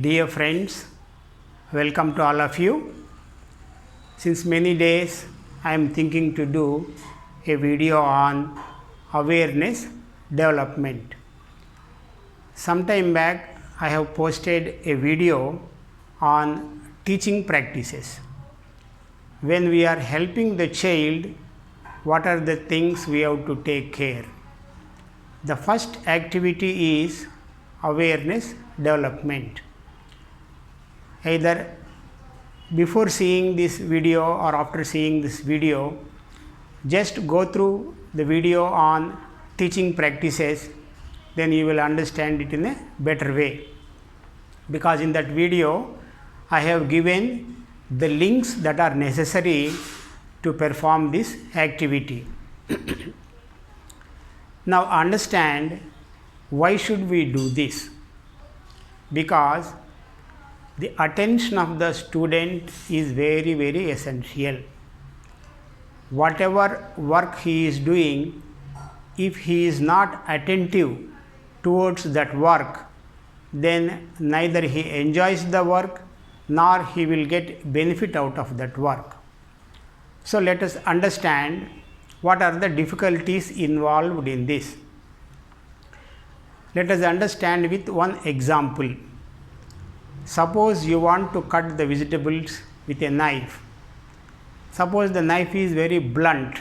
Dear friends, welcome to all of you. Since many days I am thinking to do a video on awareness development. Sometime back I have posted a video on teaching practices. When we are helping the child, what are the things we have to take care? The first activity is awareness development. Either before seeing this video or after seeing this video, just go through the video on teaching practices, then you will understand it in a better way. Because in that video, I have given the links that are necessary to perform this activity. Now understand why should we do this? Because the attention of the student is very, very essential. Whatever work he is doing, if he is not attentive towards that work, then neither he enjoys the work nor he will get benefit out of that work. So let us understand what are the difficulties involved in this. Let us understand with one example. Suppose you want to cut the vegetables with a knife. Suppose the knife is very blunt.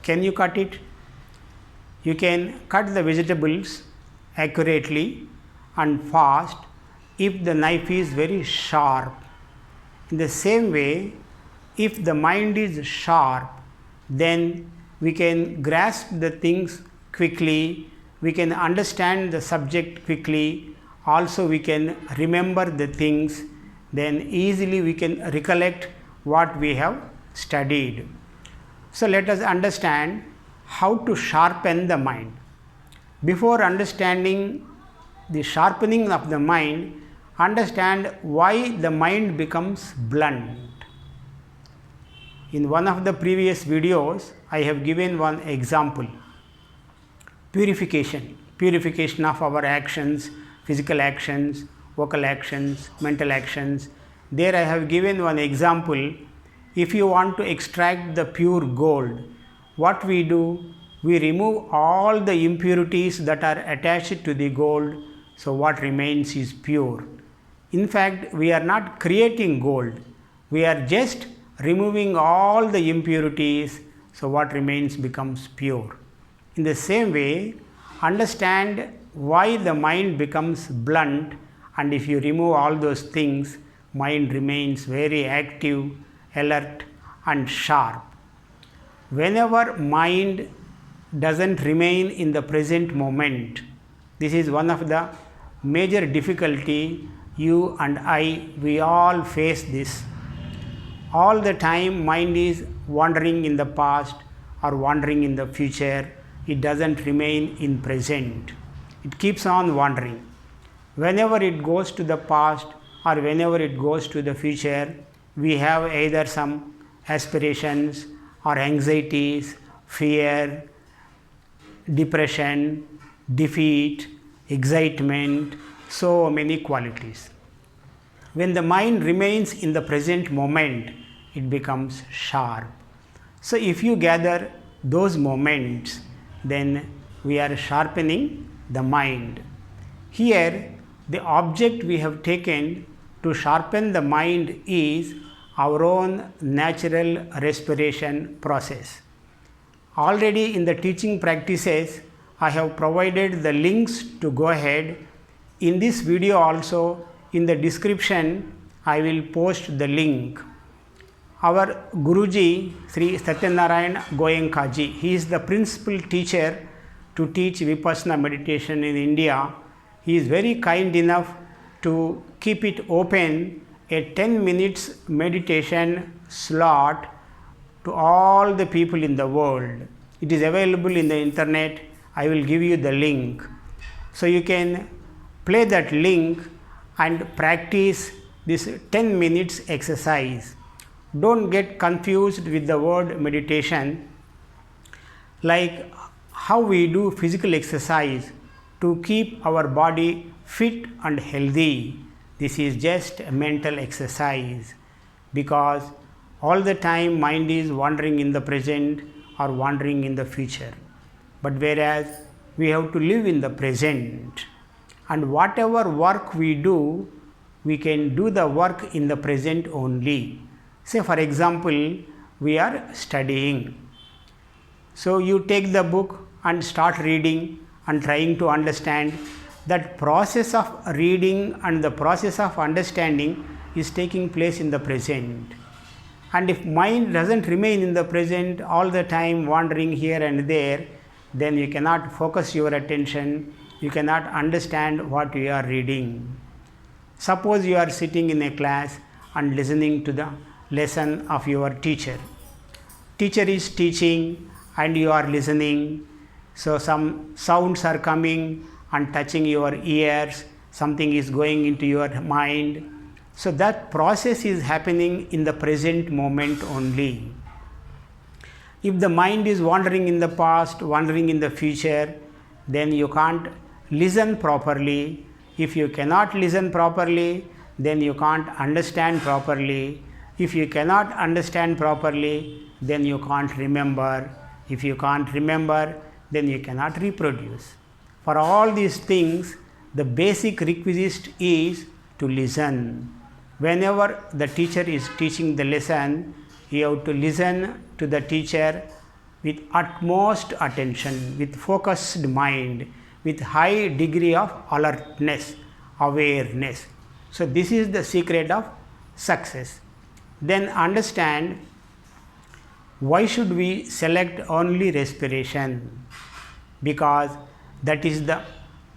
Can you cut it? You can cut the vegetables accurately and fast if the knife is very sharp. In the same way, if the mind is sharp, then we can grasp the things quickly, we can understand the subject quickly, also we can remember the things, then easily we can recollect what we have studied. So let us understand how to sharpen the mind. Before understanding the sharpening of the mind, understand why the mind becomes blunt. In one of the previous videos, I have given one example. Purification of our actions, physical actions, vocal actions, mental actions. There I have given one example. If you want to extract the pure gold, what we do? We remove all the impurities that are attached to the gold, so what remains is pure. In fact, we are not creating gold, we are just removing all the impurities, so what remains becomes pure. In the same way, understand why the mind becomes blunt, and if you remove all those things, mind remains very active, alert and sharp. Whenever mind doesn't remain in the present moment, this is one of the major difficulty you and I, we all face this. All the time mind is wandering in the past or wandering in the future, it doesn't remain in present. It keeps on wandering. Whenever it goes to the past or whenever it goes to the future, we have either some aspirations or anxieties, fear, depression, defeat, excitement, so many qualities. When the mind remains in the present moment, it becomes sharp. So if you gather those moments, then we are sharpening the mind. Here, the object we have taken to sharpen the mind is our own natural respiration process. Already in the teaching practices, I have provided the links to go ahead. In this video also, in the description, I will post the link. Our Guruji, Sri Satyanarayan Goenkaji, he is the principal teacher to teach Vipassana meditation in India. He is very kind enough to keep it open, a 10 minutes meditation slot to all the people in the world. It is available in the internet. I will give you the link. So you can play that link and practice this 10 minutes exercise. Don't get confused with the word meditation. Like how we do physical exercise to keep our body fit and healthy, This is just a mental exercise, because all the time mind is wandering in the present or wandering in the future. But whereas we have to live in the present, and whatever work we do, we can do the work in the present only. Say for example, we are studying. So you take the book and start reading and trying to understand. That process of reading and the process of understanding is taking place in the present. And if mind doesn't remain in the present, all the time wandering here and there, then you cannot focus your attention, you cannot understand what you are reading. Suppose you are sitting in a class and listening to the lesson of your teacher. Teacher is teaching and you are listening. So some sounds are coming and touching your ears, something is going into your mind. So that process is happening in the present moment only. If the mind is wandering in the past, wandering in the future, then you can't listen properly. If you cannot listen properly, then you can't understand properly. If you cannot understand properly, then you can't remember. If you can't remember, then you cannot reproduce. For all these things, the basic requisite is to listen. Whenever the teacher is teaching the lesson, you have to listen to the teacher with utmost attention, with focused mind, with high degree of alertness, awareness. So this is the secret of success. Then understand, why should we select only respiration? Because that is the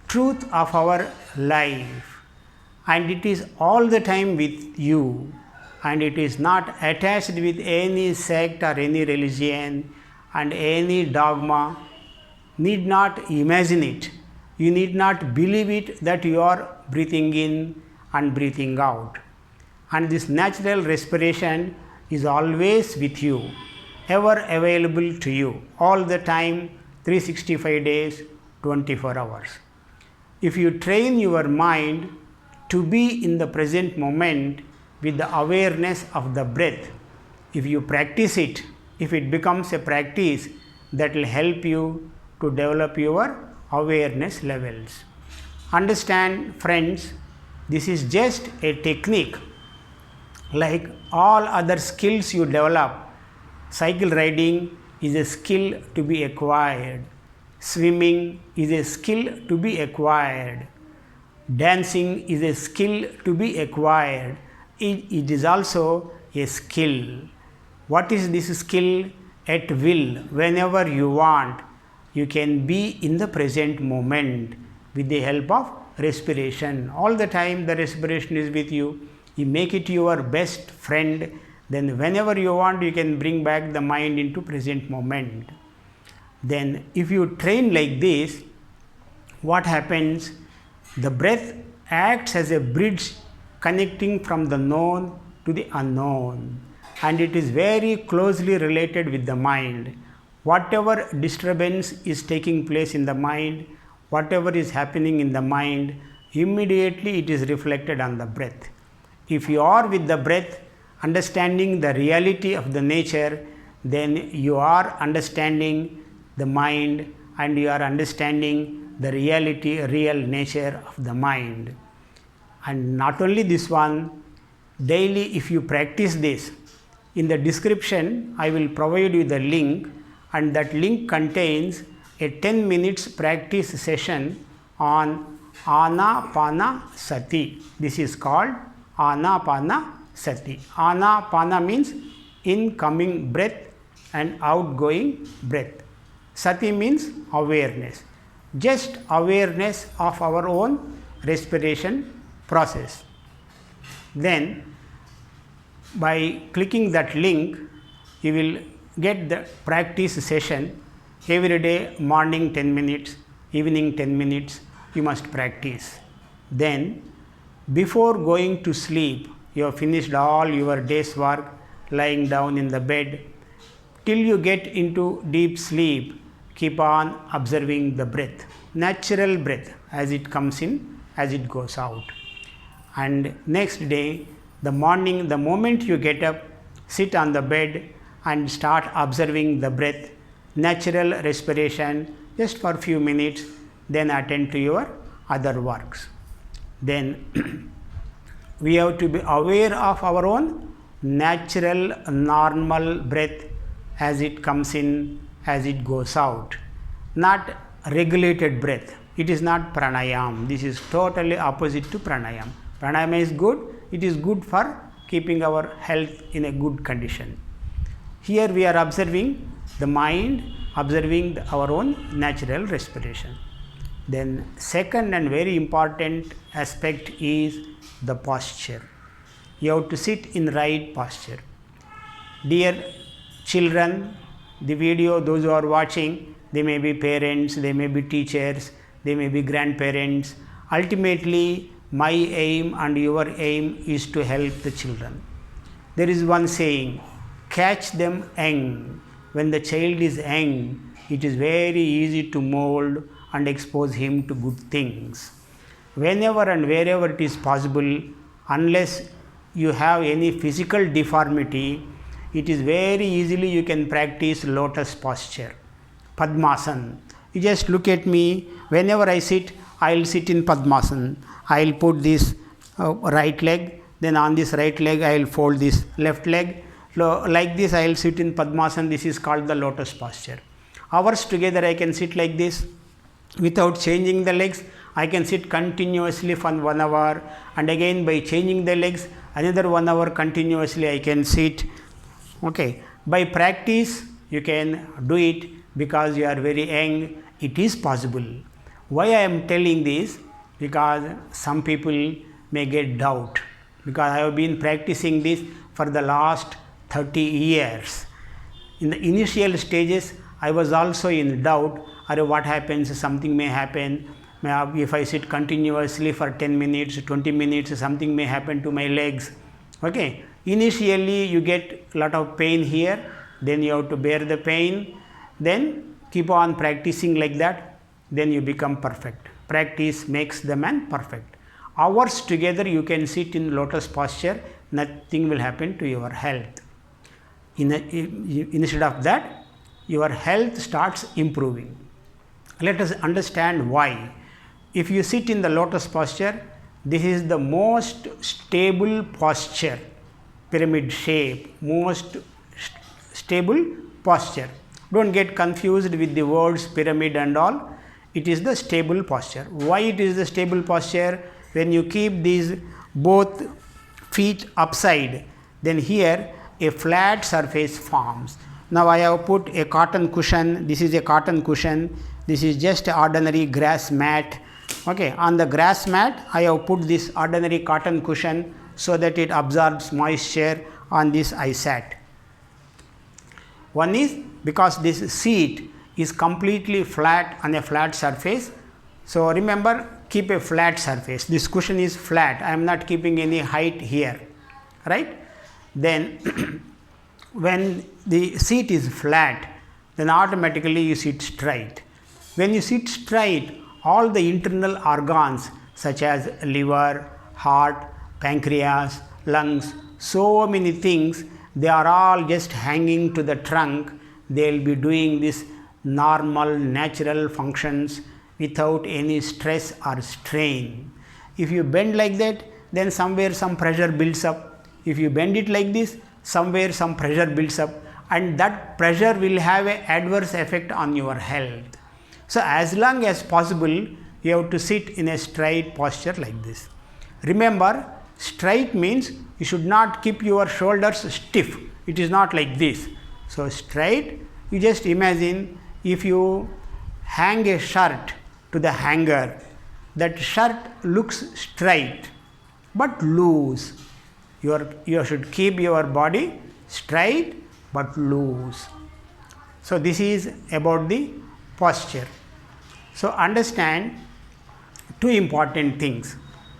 truth of our life, and it is all the time with you, and it is not attached with any sect or any religion and any dogma. Need not imagine it. You need not believe it that you are breathing in and breathing out. And this natural respiration is always with you, ever available to you, all the time, 365 days, 24 hours. If you train your mind to be in the present moment with the awareness of the breath, if you practice it, if it becomes a practice, that will help you to develop your awareness levels. Understand, friends, this is just a technique. Like all other skills you develop, cycle riding is a skill to be acquired. Swimming is a skill to be acquired. Dancing is a skill to be acquired. It is also a skill. What is this skill? At will, whenever you want, you can be in the present moment with the help of respiration. All the time the respiration is with you. You make it your best friend. Then whenever you want, you can bring back the mind into present moment. Then if you train like this, what happens? The breath acts as a bridge connecting from the known to the unknown, and it is very closely related with the mind. Whatever disturbance is taking place in the mind, whatever is happening in the mind, immediately it is reflected on the breath. If you are with the breath, understanding the reality of the nature, then you are understanding the mind and you are understanding the reality, real nature of the mind. And not only this one, daily if you practice this, in the description I will provide you the link, and that link contains a 10 minutes practice session on Anapanasati. This is called Anapanasati. Anapana means incoming breath and outgoing breath. Sati means awareness. Just awareness of our own respiration process. Then by clicking that link, you will get the practice session every day, morning 10 minutes, evening 10 minutes, you must practice. Then before going to sleep, you have finished all your day's work, lying down in the bed, till you get into deep sleep, keep on observing the breath, natural breath, as it comes in, as it goes out. and next day, the morning, the moment you get up, sit on the bed and start observing the breath, natural respiration just for a few minutes, then attend to your other works. Then we have to be aware of our own natural, normal breath as it comes in, as it goes out, not regulated breath. It is not pranayam. This is totally opposite to pranayam. Pranayam is good. It is good for keeping our health in a good condition. Here we are observing the mind, observing our own natural respiration. Then second and very important aspect is the posture. You have to sit in right posture. Dear children, the video, those who are watching, they may be parents, they may be teachers, they may be grandparents. Ultimately, my aim and your aim is to help the children. There is one saying, catch them young. When the child is young, it is very easy to mold and expose him to good things. Whenever and wherever it is possible, unless you have any physical deformity, it is very easily you can practice lotus posture, Padmasana. You just look at me, whenever I sit, I will sit in Padmasana. I will put this right leg, then on this right leg I will fold this left leg. Like this I will sit in Padmasana. This is called the lotus posture. Hours together I can sit like this without changing the legs. I can sit continuously for 1 hour, and again by changing the legs another 1 hour continuously I can sit. Okay, by practice you can do it because you are very young. It is possible. Why I am telling this? Because some people may get doubt, because I have been practicing this for the last 30 years. In the initial stages I was also in doubt, what happens, something may happen. If I sit continuously for 10 minutes, 20 minutes, something may happen to my legs. Okay, initially you get a lot of pain here, then you have to bear the pain, then keep on practicing like that, then you become perfect. Practice makes the man perfect. Hours together you can sit in lotus posture, nothing will happen to your health. Instead of that, your health starts improving. Let us understand why. If you sit in the lotus posture, this is the most stable posture, pyramid shape, most stable posture. Don't get confused with the words pyramid and all. It is the stable posture. Why it is the stable posture? When you keep these both feet upside, then here a flat surface forms. Now I have put a cotton cushion. This is a cotton cushion. This is just an ordinary grass mat. Okay, on the grass mat I have put this ordinary cotton cushion so that it absorbs moisture. On this I sat. One is because this seat is completely flat on a flat surface. So remember, keep a flat surface. This cushion is flat. I am not keeping any height here, right? Then when the seat is flat, then automatically you sit straight. When you sit straight, all the internal organs such as liver, heart, pancreas, lungs, so many things, they are all just hanging to the trunk. They will be doing this normal, natural functions without any stress or strain. If you bend like that, then somewhere some pressure builds up. If you bend it like this, somewhere some pressure builds up, and that pressure will have an adverse effect on your health. So as long as possible, you have to sit in a straight posture like this. Remember, straight means you should not keep your shoulders stiff. It is not like this. So straight, you just imagine if you hang a shirt to the hanger, that shirt looks straight but loose. You should keep your body straight but loose. So this is about the posture. So understand two important things.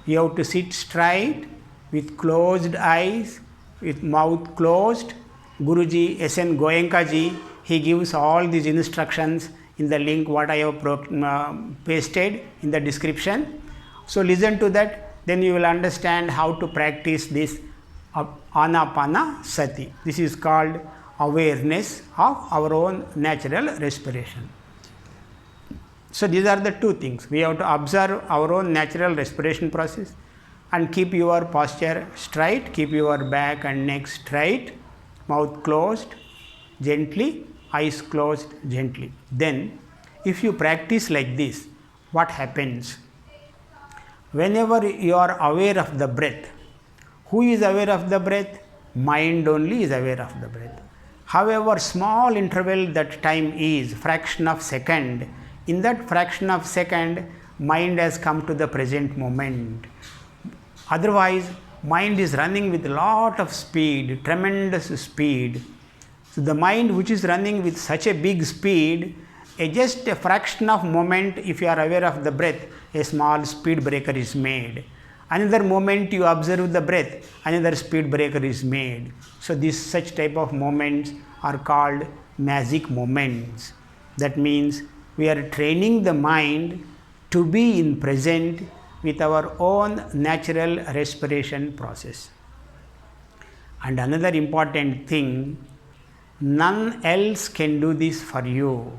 You have to sit straight with closed eyes, with mouth closed. Guruji S.N. Goenka ji, he gives all these instructions in the link what I have pasted in the description. So listen to that. then you will understand how to practice this Anapanasati. This is called awareness of our own natural respiration. So these are the two things. We have to observe our own natural respiration process and keep your posture straight, keep your back and neck straight, mouth closed gently, eyes closed gently. Then if you practice like this, what happens? Whenever you are aware of the breath, who is aware of the breath? Mind only is aware of the breath. However small interval that time is, fraction of second, in that fraction of second, mind has come to the present moment. Otherwise, mind is running with a lot of speed, tremendous speed. So the mind which is running with such a big speed, just a fraction of moment, if you are aware of the breath, a small speed breaker is made. Another moment you observe the breath, another speed breaker is made. So these such type of moments are called magic moments. That means we are training the mind to be in present with our own natural respiration process. And another important thing, none else can do this for you.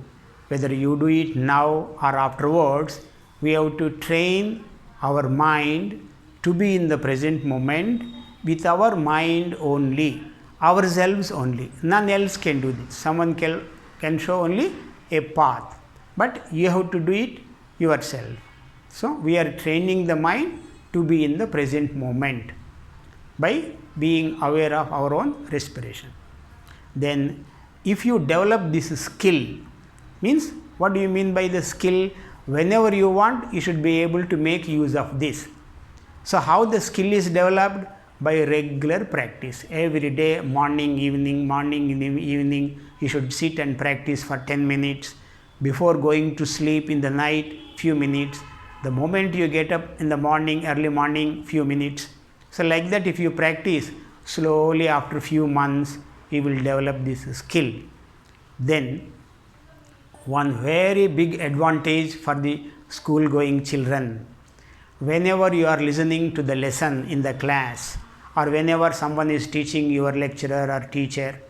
Whether you do it now or afterwards, we have to train our mind to be in the present moment with our mind only, ourselves only. None else can do this. Someone can show only a path, but you have to do it yourself. So we are training the mind to be in the present moment by being aware of our own respiration. Then if you develop this skill, means what do you mean by the skill? Whenever you want, you should be able to make use of this. So how the skill is developed? By regular practice. Every day, morning, evening, you should sit and practice for 10 minutes. Before going to sleep in the night, few minutes. The moment you get up in the morning, early morning, few minutes. So like that, if you practice, slowly after few months, you will develop this skill. Then one very big advantage for the school going children, whenever you are listening to the lesson in the class, or whenever someone is teaching, your lecturer or teacher,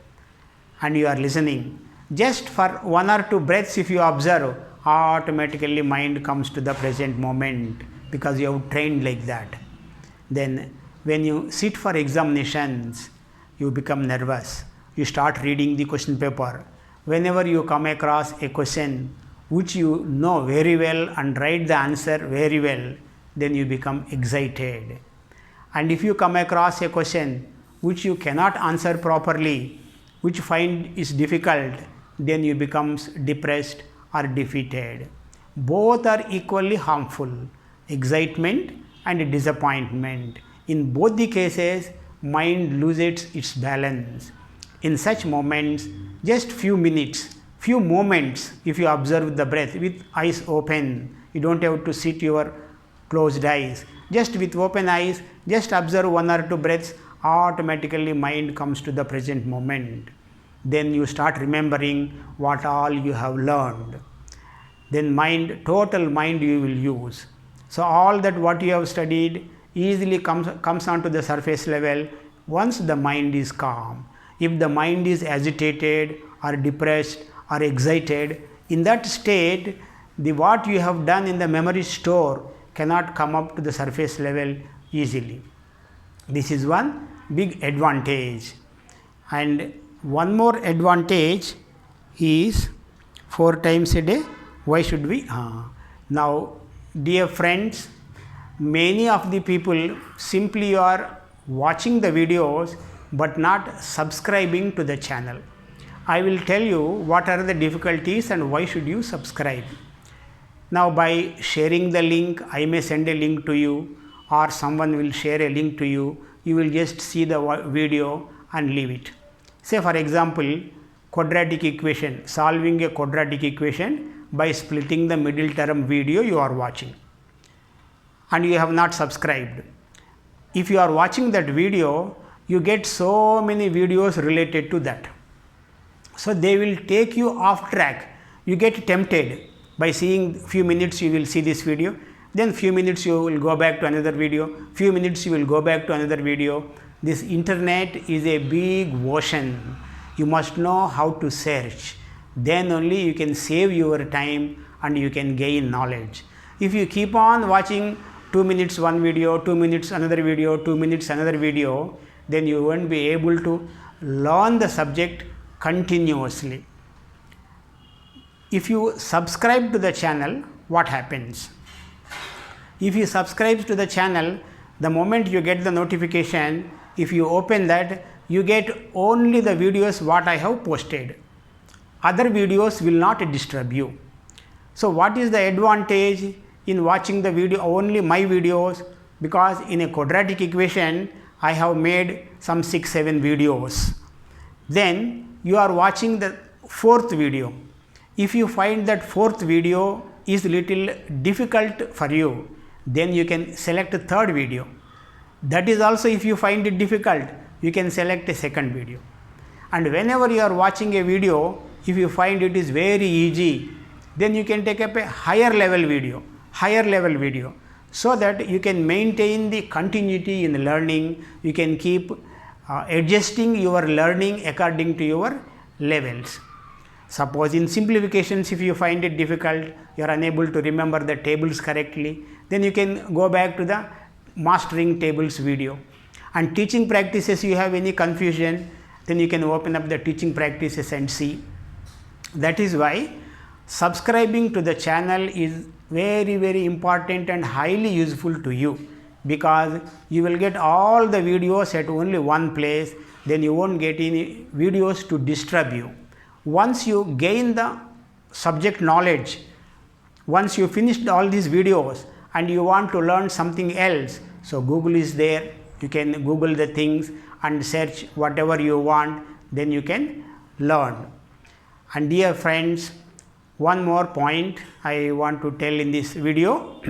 and you are listening, just for 1 or 2 breaths if you observe, automatically mind comes to the present moment because you have trained like that. Then when you sit for examinations, you become nervous. You start reading the question paper. Whenever you come across a question which you know very well and write the answer very well, then you become excited. And if you come across a question which you cannot answer properly, which find is difficult, then you become depressed or defeated. Both are equally harmful, excitement and disappointment. In both the cases, mind loses its balance. In such moments, just few minutes, few moments, if you observe the breath with eyes open, you don't have to sit your closed eyes. Just with open eyes, just observe 1 or 2 breaths, automatically mind comes to the present moment. Then you start remembering what all you have learned. Then total mind you will use. So all that what you have studied easily comes onto the surface level once the mind is calm. If the mind is agitated or depressed or excited, in that state, what you have done in the memory store cannot come up to the surface level easily. This is one big advantage. And one more advantage is 4 times a day. Why should we? Now, dear friends, many of the people simply are watching the videos but not subscribing to the channel. I will tell you what are the difficulties and why should you subscribe. Now by sharing the link, I may send a link to you or someone will share a link to you. You will just see the video and leave it. Say for example, quadratic equation, solving a quadratic equation by splitting the middle term video you are watching and you have not subscribed. If you are watching that video, you get so many videos related to that. So they will take you off track. You get tempted by seeing few minutes, you will see this video. then few minutes you will go back to another video, few minutes you will go back to another video. This internet is a big ocean. You must know how to search. Then only you can save your time and you can gain knowledge. If you keep on watching 2 minutes one video, 2 minutes another video, 2 minutes another video, then you won't be able to learn the subject continuously. If you subscribe to the channel, what happens? If you subscribe to the channel, the moment you get the notification, if you open that, you get only the videos what I have posted. Other videos will not disturb you. So what is the advantage in watching the video, only my videos? Because in a quadratic equation, I have made some 6-7 videos. Then you are watching the fourth video. If you find that fourth video is little difficult for you, then you can select a third video. That is also, if you find it difficult, you can select a second video. And whenever you are watching a video, if you find it is very easy, then you can take up a higher level video, so that you can maintain the continuity in learning. You can keep adjusting your learning according to your levels. Suppose in simplifications, if you find it difficult, you are unable to remember the tables correctly, then you can go back to the mastering tables video. And teaching practices, you have any confusion, then you can open up the teaching practices and see. That is why subscribing to the channel is very, very important and highly useful to you, because you will get all the videos at only one place. Then you won't get any videos to disturb you. Once you gain the subject knowledge, once you finished all these videos and you want to learn something else, so Google is there. You can Google the things and search whatever you want, then you can learn. And dear friends, one more point I want to tell in this video.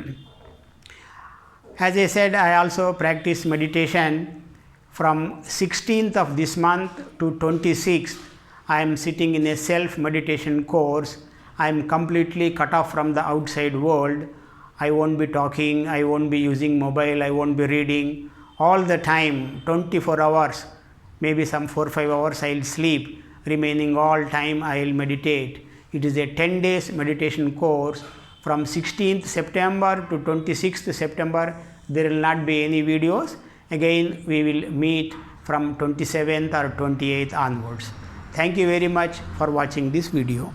As I said, I also practice meditation. From 16th of this month to 26th, I am sitting in a self-meditation course. I am completely cut off from the outside world. I won't be talking, I won't be using mobile, I won't be reading. All the time, 24 hours, maybe some 4-5 hours I will sleep. Remaining all time I will meditate. It is a 10 days meditation course. From 16th September to 26th September, there will not be any videos. Again, we will meet from 27th or 28th onwards. Thank you very much for watching this video.